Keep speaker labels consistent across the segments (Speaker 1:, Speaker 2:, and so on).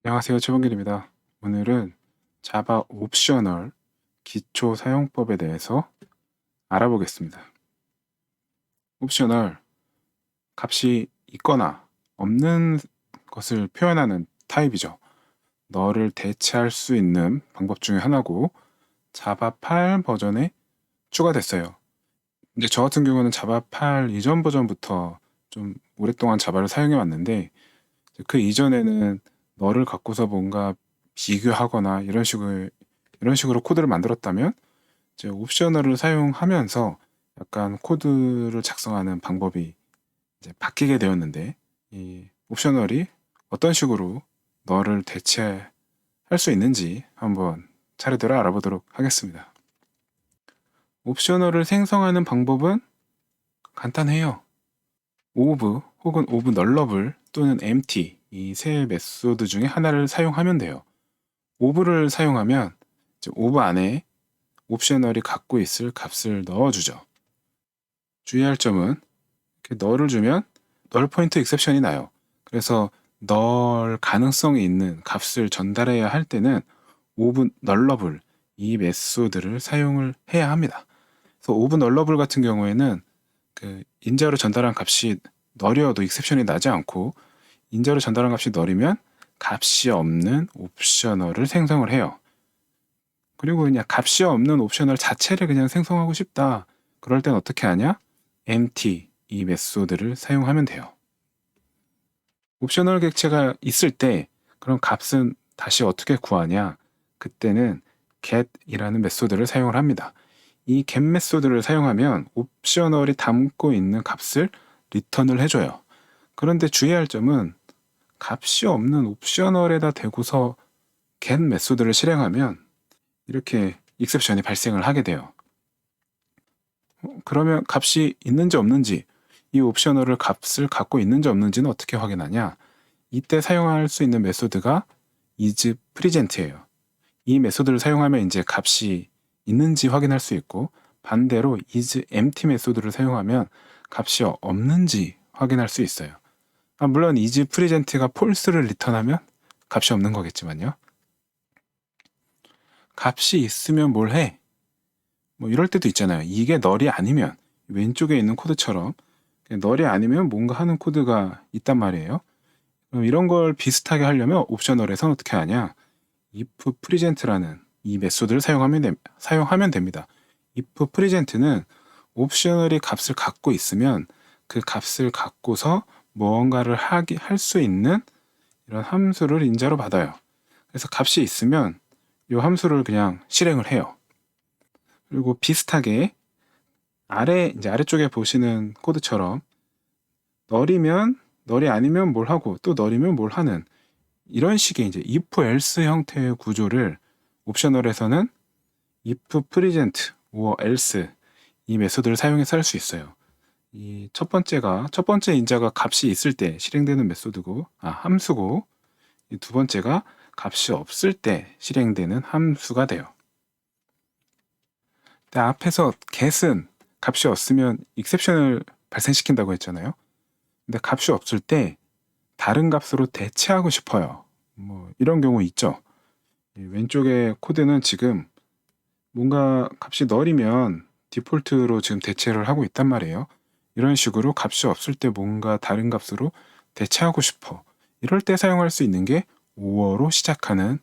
Speaker 1: 안녕하세요. 최범길입니다. 오늘은 자바 옵셔널 기초 사용법에 대해서 알아보겠습니다. 옵셔널, 값이 있거나 없는 것을 표현하는 타입이죠. 너를 대체할 수 있는 방법 중에 하나고 자바 8 버전에 추가됐어요. 이제 저 같은 경우는 자바 8 이전 버전부터 좀 오랫동안 자바를 사용해 왔는데 그 이전에는 너를 갖고서 뭔가 비교하거나 이런 식으로 코드를 만들었다면 이제 옵셔널을 사용하면서 약간 코드를 작성하는 방법이 이제 바뀌게 되었는데 이 옵셔널이 어떤 식으로 너를 대체할 수 있는지 한번 차례대로 알아보도록 하겠습니다. 옵셔널을 생성하는 방법은 간단해요. 오브 혹은 오브 널러블 또는 empty 이 세 메소드 중에 하나를 사용하면 돼요. 오브를 사용하면 오브 안에 옵셔널이 갖고 있을 값을 넣어주죠. 주의할 점은 널을 주면 널 포인트 익셉션이 나요. 그래서 널 가능성이 있는 값을 전달해야 할 때는 오브 널러블 이 메소드를 사용을 해야 합니다. 그래서 오브 널러블 같은 경우에는 그 인자로 전달한 값이 널이어도 익셉션이 나지 않고 인자로 전달한 값이 널이면 값이 없는 옵셔널을 생성을 해요. 그리고 그냥 값이 없는 옵셔널 자체를 그냥 생성하고 싶다. 그럴 땐 어떻게 하냐? empty 이 메소드를 사용하면 돼요. 옵셔널 객체가 있을 때 그럼 값은 다시 어떻게 구하냐? 그때는 get이라는 메소드를 사용을 합니다. 이 get 메소드를 사용하면 옵셔널이 담고 있는 값을 리턴을 해줘요. 그런데 주의할 점은 값이 없는 옵셔널에다 대고서 get 메소드를 실행하면 이렇게 익셉션이 발생을 하게 돼요. 그러면 값이 있는지 없는지 이 옵셔널을 값을 갖고 있는지 없는지는 어떻게 확인하냐? 이때 사용할 수 있는 메소드가 isPresent예요. 이 메소드를 사용하면 이제 값이 있는지 확인할 수 있고 반대로 isEmpty 메소드를 사용하면 값이 없는지 확인할 수 있어요. 물론 isPresent가 false를 리턴하면 값이 없는 거겠지만요. 값이 있으면 뭘 해? 뭐 이럴 때도 있잖아요. 이게 널이 아니면 왼쪽에 있는 코드처럼 널이 아니면 뭔가 하는 코드가 있단 말이에요. 그럼 이런 걸 비슷하게 하려면 옵셔널에서는 어떻게 하냐? if present라는 이 메소드를 사용하면 됩니다. if present는 옵셔널이 값을 갖고 있으면 그 값을 갖고서 무언가를 할 수 있는 이런 함수를 인자로 받아요. 그래서 값이 있으면 이 함수를 그냥 실행을 해요. 그리고 비슷하게 아래쪽에 보시는 코드처럼 널이 아니면 뭘 하고 또 널이면 뭘 하는 이런 식의 이제 if else 형태의 구조를 옵셔널에서는 if present or else 이 메소드를 사용해서 할 수 있어요. 이 첫 번째 인자가 값이 있을 때 실행되는 메소드고 함수고 이 두 번째가 값이 없을 때 실행되는 함수가 돼요. 근데 앞에서 get은 값이 없으면 익셉션을 발생시킨다고 했잖아요. 근데 값이 없을 때 다른 값으로 대체하고 싶어요. 뭐 이런 경우 있죠. 왼쪽에 코드는 지금 뭔가 값이 널이면 디폴트로 지금 대체를 하고 있단 말이에요. 이런 식으로 값이 없을 때 뭔가 다른 값으로 대체하고 싶어. 이럴 때 사용할 수 있는 게 or로 시작하는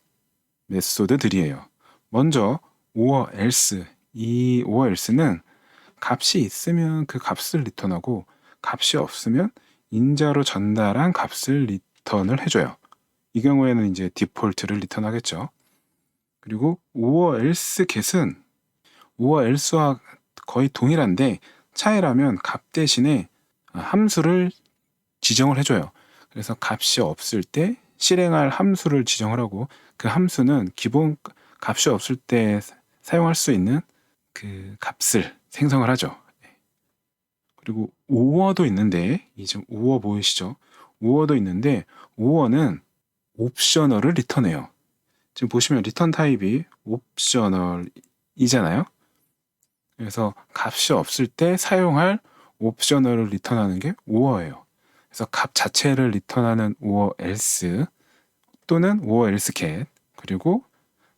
Speaker 1: 메소드들이에요. 먼저 or else 이 or else는 값이 있으면 그 값을 리턴하고 값이 없으면 인자로 전달한 값을 리턴을 해줘요. 이 경우에는 이제 디폴트를 리턴하겠죠. 그리고 or else get은 or else와 거의 동일한데 차이라면 값 대신에 함수를 지정을 해줘요. 그래서 값이 없을 때 실행할 함수를 지정을 하고 그 함수는 기본 값이 없을 때 사용할 수 있는 그 값을 생성을 하죠. 그리고 or도 있는데 지금 or 보이시죠? or도 있는데 or는 옵셔널을 리턴해요. 지금 보시면 리턴 타입이 옵셔널이잖아요. 그래서 값이 없을 때 사용할 옵셔널을 리턴하는 게 or예요. 그래서 값 자체를 리턴하는 or else 또는 or else cat, 그리고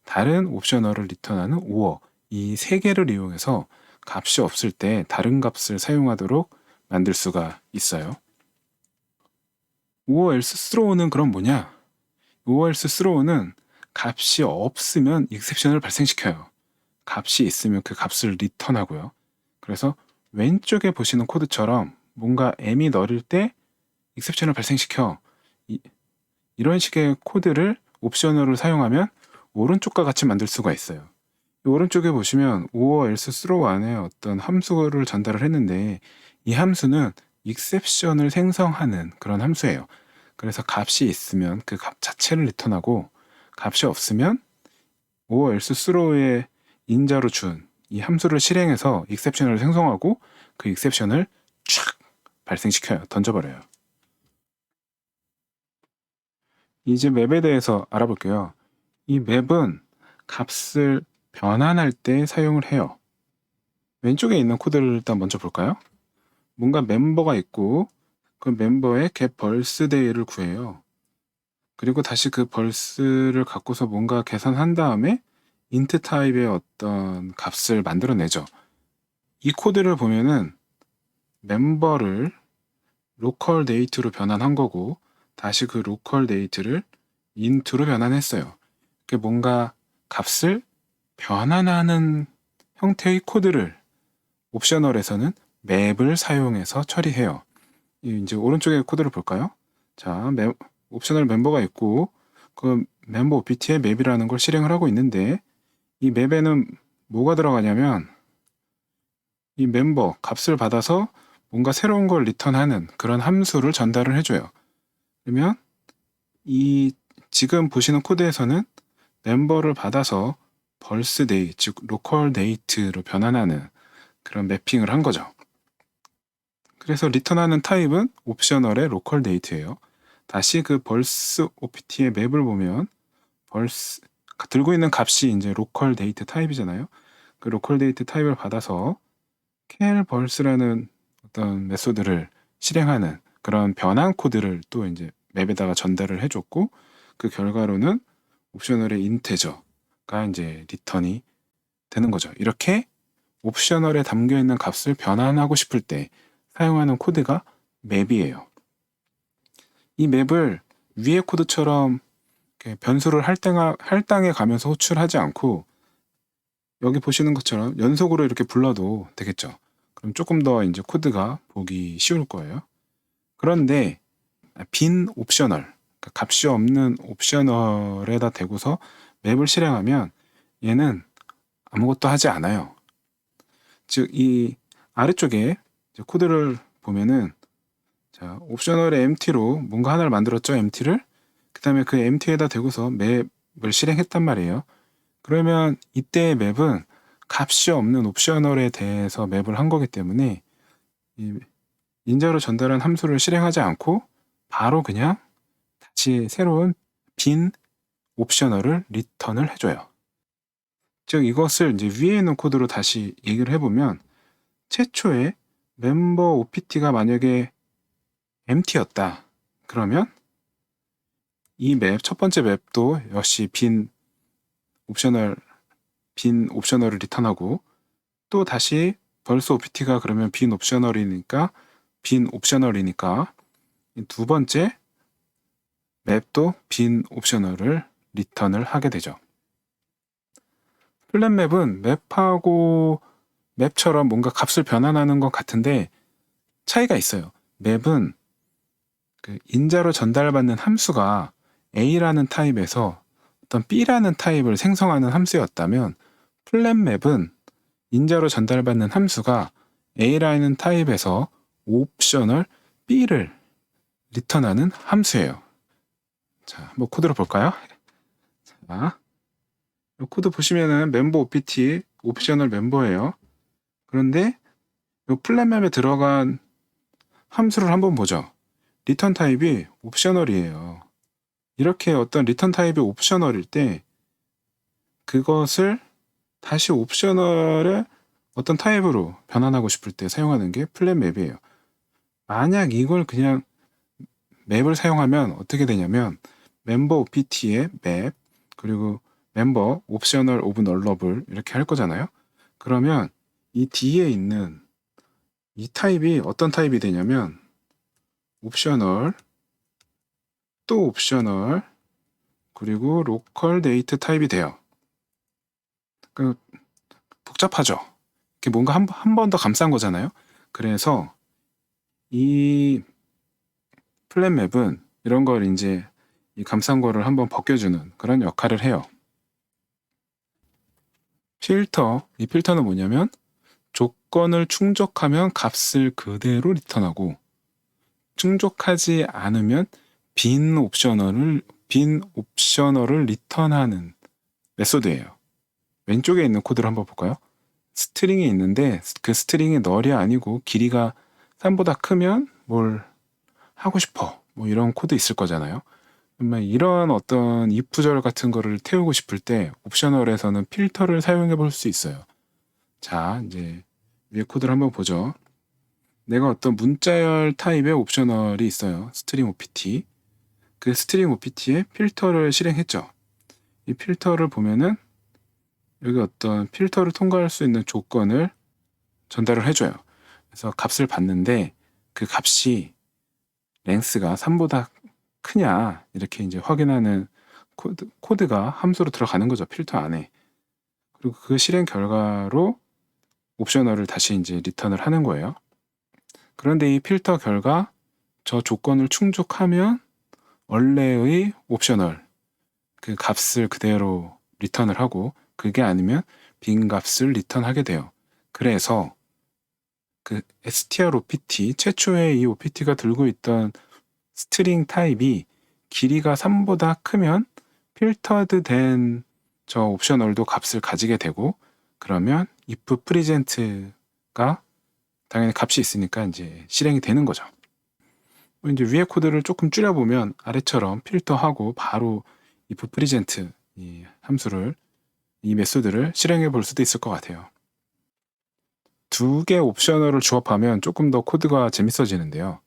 Speaker 1: 다른 옵셔널을 리턴하는 or, 이 세 개를 이용해서 값이 없을 때 다른 값을 사용하도록 만들 수가 있어요. or else throw는 그럼 뭐냐? or else throw는 값이 없으면 exception을 발생시켜요. 값이 있으면 그 값을 리턴하고요. 그래서 왼쪽에 보시는 코드처럼 뭔가 m이 널일 때 exception을 발생시켜. 이런 식의 코드를 옵셔널을 사용하면 오른쪽과 같이 만들 수가 있어요. 오른쪽에 보시면 or else throw 안에 어떤 함수를 전달을 했는데 이 함수는 exception을 생성하는 그런 함수예요. 그래서 값이 있으면 그 값 자체를 리턴하고 값이 없으면 or else throw의 인자로 준 이 함수를 실행해서 exception을 생성하고 그 exception을 촥 발생시켜요. 던져버려요. 이제 맵에 대해서 알아볼게요. 이 맵은 값을 변환할 때 사용을 해요. 왼쪽에 있는 코드를 일단 먼저 볼까요? 뭔가 멤버가 있고 그 멤버의 get birthday를 구해요. 그리고 다시 그 birth를 갖고서 뭔가 계산한 다음에 int 타입의 어떤 값을 만들어내죠. 이 코드를 보면은 멤버를 local date로 변환한 거고 다시 그 local date를 int로 변환했어요. 그게 뭔가 값을 변환하는 형태의 코드를 옵셔널에서는 맵을 사용해서 처리해요. 이제 오른쪽에 코드를 볼까요? 자, 옵셔널 멤버가 있고 그 멤버 OPT에 맵이라는 걸 실행을 하고 있는데 이 맵에는 뭐가 들어가냐면 이 멤버 값을 받아서 뭔가 새로운 걸 리턴하는 그런 함수를 전달을 해줘요. 그러면 이 지금 보시는 코드에서는 멤버를 받아서 birthday, 즉 local date로 변환하는 그런 매핑을 한 거죠. 그래서 리턴하는 타입은 옵셔널의 local date예요. 다시 그 birth opt의 맵을 보면 birth 들고 있는 값이 이제 local date 타입이잖아요. 그 local date 타입을 받아서 char birth라는 어떤 메소드를 실행하는 그런 변환 코드를 또 이제 맵에다가 전달을 해줬고 그 결과로는 옵셔널의 인테저가 이제 리턴이 되는 거죠. 이렇게 옵셔널에 담겨 있는 값을 변환하고 싶을 때 사용하는 코드가 맵이에요. 이 맵을 위의 코드처럼 변수를 할당해 가면서 호출하지 않고 여기 보시는 것처럼 연속으로 이렇게 불러도 되겠죠. 그럼 조금 더 이제 코드가 보기 쉬울 거예요. 그런데 빈 옵셔널, 그러니까 값이 없는 옵셔널에다 대고서 맵을 실행하면 얘는 아무것도 하지 않아요. 즉, 이 아래쪽에 코드를 보면은 자, 옵셔널의 empty로 뭔가 하나를 만들었죠, empty를. 그 다음에 그 empty에다 대고서 맵을 실행했단 말이에요. 그러면 이때의 맵은 값이 없는 옵셔널에 대해서 맵을 한 거기 때문에 이 인자로 전달한 함수를 실행하지 않고 바로 그냥 다시 새로운 빈 옵셔널을 리턴을 해줘요. 즉 이것을 이제 위에 있는 코드로 다시 얘기를 해보면 최초에 멤버 OPT가 만약에 empty였다. 그러면 이 맵, 첫 번째 맵도 역시 빈 옵셔널을 리턴하고 또 다시 벌써 OPT가 그러면 빈 옵셔널이니까 두 번째 맵도 빈 옵셔널을 리턴을 하게 되죠. 플랫 맵은 맵처럼 뭔가 값을 변환하는 것 같은데 차이가 있어요. 맵은 그 인자로 전달받는 함수가 A라는 타입에서 어떤 B라는 타입을 생성하는 함수였다면 플랫 맵은 인자로 전달받는 함수가 A라는 타입에서 옵셔널 B를 리턴하는 함수예요. 자, 한번 코드로 볼까요? 자, 이 코드 보시면은 멤버 OPT 옵셔널 멤버예요. 그런데 이 플랫 맵에 들어간 함수를 한번 보죠. 리턴 타입이 옵셔널이에요. 이렇게 어떤 리턴 타입이 옵셔널일 때 그것을 다시 옵셔널의 어떤 타입으로 변환하고 싶을 때 사용하는 게 플랫 맵이에요. 만약 이걸 그냥 맵을 사용하면 어떻게 되냐면 멤버 OPT의 맵, 그리고 멤버 옵셔널 오브 널러블 이렇게 할 거잖아요. 그러면 이 뒤에 있는 이 타입이 어떤 타입이 되냐면 옵셔널, 또 옵셔널, 그리고 로컬 데이트 타입이 돼요. 그 복잡하죠. 이게 뭔가 한 번 더 감싼 거잖아요. 그래서 이 플랫 맵은 이런 걸 이제 이 감싼 거를 한번 벗겨주는 그런 역할을 해요. 필터, 이 필터는 뭐냐면 조건을 충족하면 값을 그대로 리턴하고 충족하지 않으면 빈 옵셔널을 리턴하는 메소드예요. 왼쪽에 있는 코드를 한번 볼까요? 스트링이 있는데 그 스트링이 널이 아니고 길이가 3보다 크면 뭘 하고 싶어. 뭐 이런 코드 있을 거잖아요. 그러면 이런 어떤 if 절 같은 거를 태우고 싶을 때 옵셔널에서는 필터를 사용해 볼 수 있어요. 자, 이제 위에 코드를 한번 보죠. 내가 어떤 문자열 타입의 옵셔널이 있어요. 스트링 OPT. 그 스트링 OPT에 필터를 실행했죠. 이 필터를 보면은 여기 어떤 필터를 통과할 수 있는 조건을 전달을 해줘요. 그래서 값을 받는데 그 값이 랭스가 3보다 크냐 이렇게 이제 확인하는 코드가 함수로 들어가는 거죠. 필터 안에. 그리고 그 실행 결과로 옵셔널을 다시 이제 리턴을 하는 거예요. 그런데 이 필터 결과 저 조건을 충족하면 원래의 옵셔널 그 값을 그대로 리턴을 하고 그게 아니면 빈 값을 리턴하게 돼요. 그래서 그 str opt 최초의 이 opt가 들고 있던 스트링 타입이 길이가 3보다 크면 필터드 된 저 옵셔널도 값을 가지게 되고 그러면 if present가 당연히 값이 있으니까 이제 실행이 되는 거죠. 이제 위에 코드를 조금 줄여보면 아래처럼 필터하고 바로 if present 이 함수를 이 메소드를 실행해 볼 수도 있을 것 같아요. 두 개 옵셔널을 조합하면 조금 더 코드가 재밌어지는데요.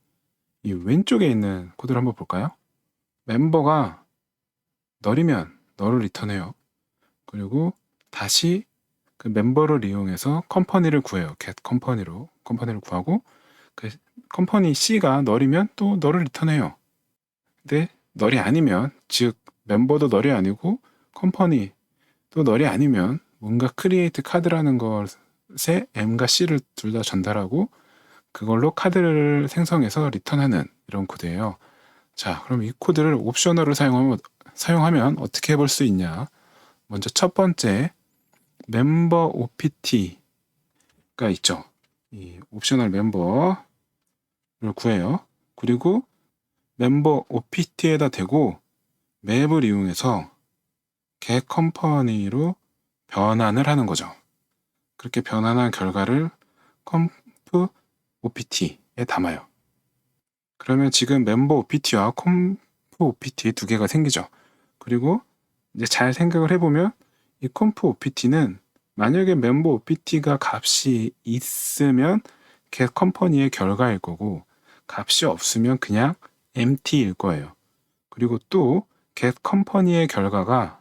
Speaker 1: 이 왼쪽에 있는 코드를 한번 볼까요? 멤버가 널이면 널을 리턴해요. 그리고 다시 그 멤버를 이용해서 컴퍼니를 구해요. get 컴퍼니로 컴퍼니를 구하고 그 컴퍼니 C가 널이면 또 널을 리턴해요. 근데 널이 아니면 즉 멤버도 널이 아니고 컴퍼니도 널이 아니면 뭔가 크리에이트 카드라는 것에 M과 C를 둘 다 전달하고 그걸로 카드를 생성해서 리턴하는 이런 코드예요. 자, 그럼 이 코드를 옵셔널을 사용하면 어떻게 해볼 수 있냐? 먼저 첫 번째 멤버 OPT가 있죠. 이 옵셔널 멤버를 구해요. 그리고 멤버 OPT에다 대고 맵을 이용해서 get 컴퍼니로 변환을 하는 거죠. 그렇게 변환한 결과를 컴프 OPT에 담아요. 그러면 지금 멤버 OPT와 컴프 OPT 두 개가 생기죠. 그리고 이제 잘 생각을 해보면 이 컴프 OPT는 만약에 멤버 OPT가 값이 있으면 get 컴퍼니의 결과일 거고 값이 없으면 그냥 empty일 거예요. 그리고 또 get 컴퍼니의 결과가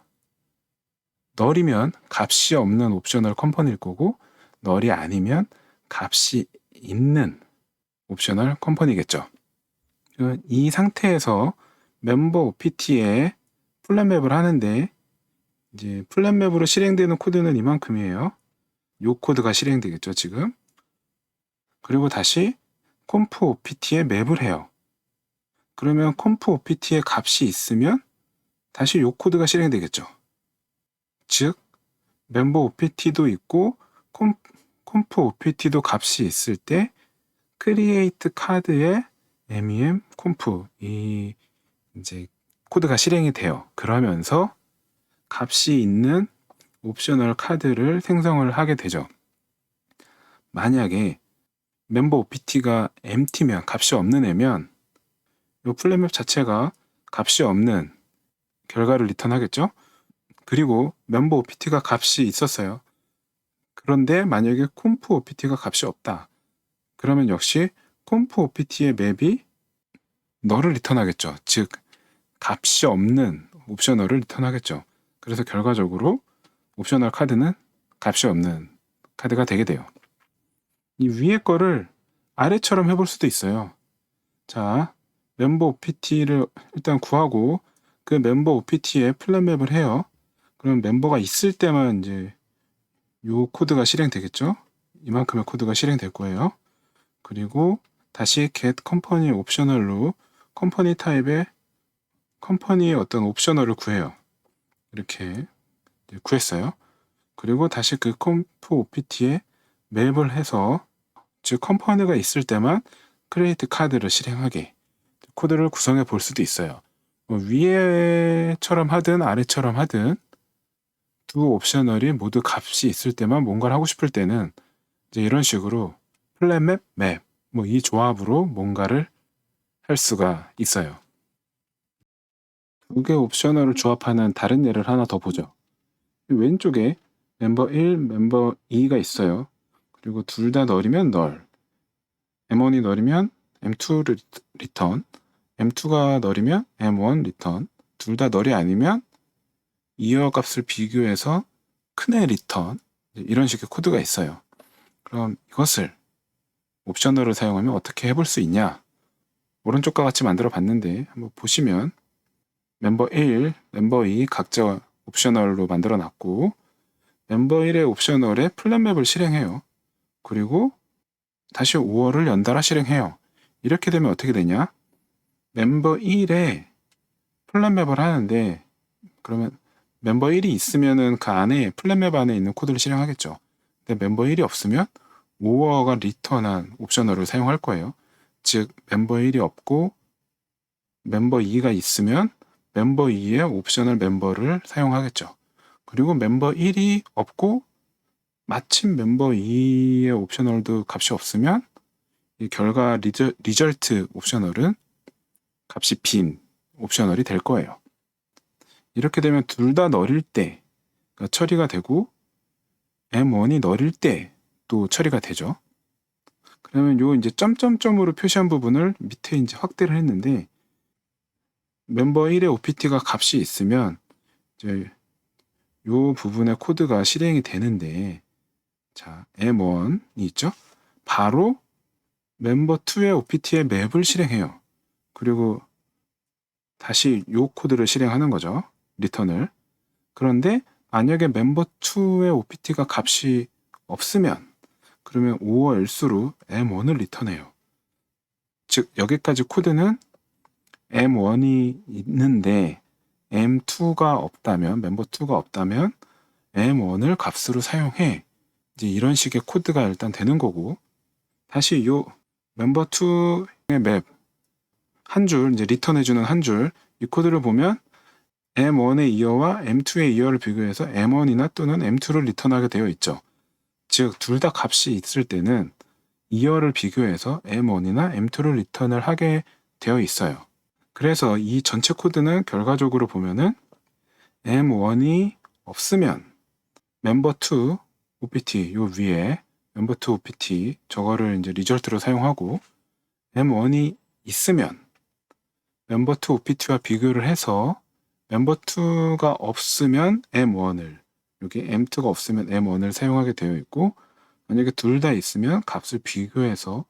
Speaker 1: 널이면 값이 없는 옵셔널 컴퍼니일 거고 널이 아니면 값이 있는 옵셔널 컴퍼니겠죠. 이 상태에서 멤버 OPT에 플랫맵을 하는데 이제 플랫맵으로 실행되는 코드는 이만큼이에요. 요 코드가 실행되겠죠, 지금. 그리고 다시 컴프 OPT에 맵을 해요. 그러면 컴프 OPT에 값이 있으면 다시 요 코드가 실행되겠죠. 즉, 멤버 OPT도 있고 컴프 OPT도 값이 있을 때 create 카드에 mem 컴프 이 이제 코드가 실행이 돼요. 그러면서 값이 있는 옵셔널 카드를 생성을 하게 되죠. 만약에 멤버 OPT가 empty면 값이 없는 애면 이 플랫맵 자체가 값이 없는 결과를 리턴하겠죠. 그리고 멤버 OPT가 값이 있었어요. 그런데 만약에 콤프 OPT가 값이 없다. 그러면 역시 콤프 OPT의 맵이 널을 리턴하겠죠. 즉 값이 없는 옵셔널을 리턴하겠죠. 그래서 결과적으로 옵셔널 카드는 값이 없는 카드가 되게 돼요. 이 위에 거를 아래처럼 해볼 수도 있어요. 자, 멤버 OPT를 일단 구하고 그 멤버 OPT에 플랫맵을 해요. 그럼 멤버가 있을 때만 이제 요 코드가 실행되겠죠? 이만큼의 코드가 실행될 거예요. 그리고 다시 get company 옵셔널로 컴퍼니 타입의 컴퍼니의 어떤 옵셔널을 구해요. 이렇게 구했어요. 그리고 다시 그 컴프 OPT에 맵을 해서 즉 컴퍼니가 있을 때만 크리에이트 카드를 실행하게 코드를 구성해 볼 수도 있어요. 위에처럼 하든 아래처럼 하든 두 옵셔널이 모두 값이 있을 때만 뭔가를 하고 싶을 때는 이제 이런 식으로 플랫맵, 맵, 뭐 이 조합으로 뭔가를 할 수가 있어요. 두 개 옵셔널을 조합하는 다른 예를 하나 더 보죠. 왼쪽에 멤버 1, 멤버 2가 있어요. 그리고 둘 다 널이면 널, M1이 널이면 M2 리턴, M2가 널이면 M1 리턴, 둘 다 널이 아니면 이어 값을 비교해서 큰애 리턴, 이런 식의 코드가 있어요. 그럼 이것을 옵셔널을 사용하면 어떻게 해볼 수 있냐? 오른쪽과 같이 만들어 봤는데 한번 보시면 멤버 1, 멤버 2 각자 옵셔널로 만들어 놨고 멤버 1의 옵셔널에 플랫맵을 실행해요. 그리고 다시 5월을 연달아 실행해요. 이렇게 되면 어떻게 되냐? 멤버 1에 플랫맵을 하는데 그러면 멤버 1이 있으면은 그 안에 플랫맵 안에 있는 코드를 실행하겠죠. 근데 멤버 1이 없으면 5월가 리턴한 옵셔널을 사용할 거예요. 즉 멤버 1이 없고 멤버 2가 있으면 멤버 2의 옵셔널 멤버를 사용하겠죠. 그리고 멤버 1이 없고 마침 멤버 2의 옵셔널도 값이 없으면 이 결과 리절트 옵셔널은 값이 빈 옵셔널이 될 거예요. 이렇게 되면 둘 다 널일 때 처리가 되고 M1이 널일 때 또 처리가 되죠. 그러면 요 이제 점점점으로 표시한 부분을 밑에 이제 확대를 했는데 멤버 1의 OPT가 값이 있으면 이제 요 부분의 코드가 실행이 되는데 자 M1이 있죠. 바로 멤버 2의 OPT의 맵을 실행해요. 그리고 다시 요 코드를 실행하는 거죠. 리턴을. 그런데 만약에 멤버 2의 OPT가 값이 없으면 그러면 5어 else로 M1을 리턴해요. 즉 여기까지 코드는 M1이 있는데 M2가 없다면 멤버 2가 없다면 M1을 값으로 사용해. 이제 이런 식의 코드가 일단 되는 거고 다시 요 멤버 2의 맵 한 줄 이제 리턴해주는 한 줄 이 코드를 보면 M1의 이어와 M2의 이어를 비교해서 M1이나 또는 M2를 리턴하게 되어 있죠. 즉 둘 다 값이 있을 때는 이어를 비교해서 M1이나 M2를 리턴을 하게 되어 있어요. 그래서 이 전체 코드는 결과적으로 보면은 M1이 없으면 멤버 2 OPT 요 위에 멤버 2 OPT 저거를 이제 리절트로 사용하고 M1이 있으면 멤버 2 OPT와 비교를 해서 멤버 2가 없으면 M1을 여기 M2가 없으면 M1을 사용하게 되어 있고 만약에 둘 다 있으면 값을 비교해서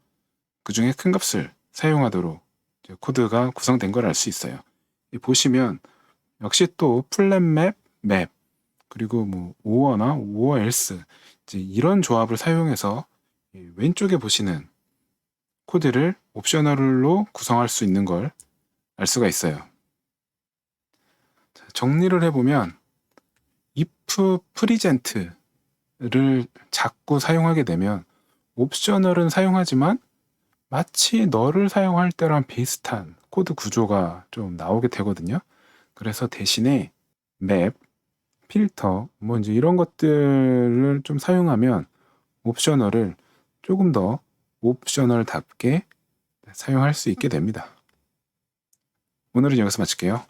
Speaker 1: 그 중에 큰 값을 사용하도록 코드가 구성된 걸 알 수 있어요. 보시면 역시 또 플랫맵, 맵 그리고 뭐 오어나 오어 else 이제 이런 조합을 사용해서 왼쪽에 보시는 코드를 옵셔널로 구성할 수 있는 걸 알 수가 있어요. 정리를 해보면 if present를 자꾸 사용하게 되면 옵셔널은 사용하지만 마치 너를 사용할 때랑 비슷한 코드 구조가 좀 나오게 되거든요. 그래서 대신에 맵, 필터, 뭐 이제 이런 것들을 좀 사용하면 옵셔널을 조금 더 옵셔널답게 사용할 수 있게 됩니다. 오늘은 여기서 마칠게요.